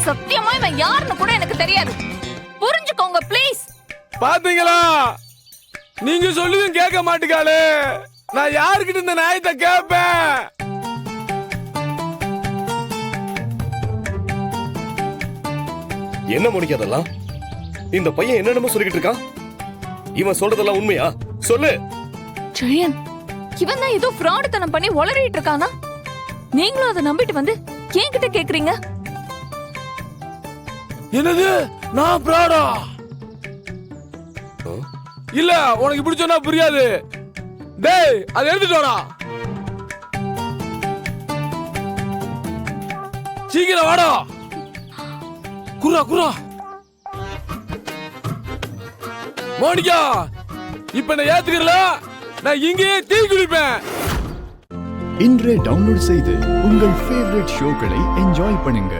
சத்தியமா இவன் யாருன்னு கூட எனக்கு தெரியாது. புரிஞ்சுக்கோங்க ப்ளீஸ். பாத்தீங்களா, நீங்க சொல்லுதும் கேட்க மாட்டீங்களே. நான் யாருக்கிட்ட இந்த நியாயத்தை கேட்பேன்? என்ன மோனிகா அதெல்லாம்? இந்த பையன் என்னென்னமோ சொல்லிக்கிட்டு இருக்கான். இவன் சொல்றதெல்லாம் உண்மையா? சொல்லு. ஜெயன், இவன் தான் ஏதோ ஃப்ராடுத்தனம் பண்ணி உளறிட்டு இருக்கானா? நீங்களும் அதை நம்பிட்டு வந்து என்கிட்ட கேக்குறீங்க? என்னது, நான் ஃப்ராடா? இல்ல, உனக்கு இப்படி சொன்னா புரியாது. டேய், அதை எடுத்துட்டு வாடா. சீக்கிரம் வாடா. குரா குரா. மோனிகா, இப்ப நான் ஏத்துக்கல. நான் இங்கேயே தீ குளிப்பேன். இன்றே டவுன்லோட் செய்து உங்கள் ஃபேவரட் ஷோக்களை என்ஜாய் பண்ணுங்க.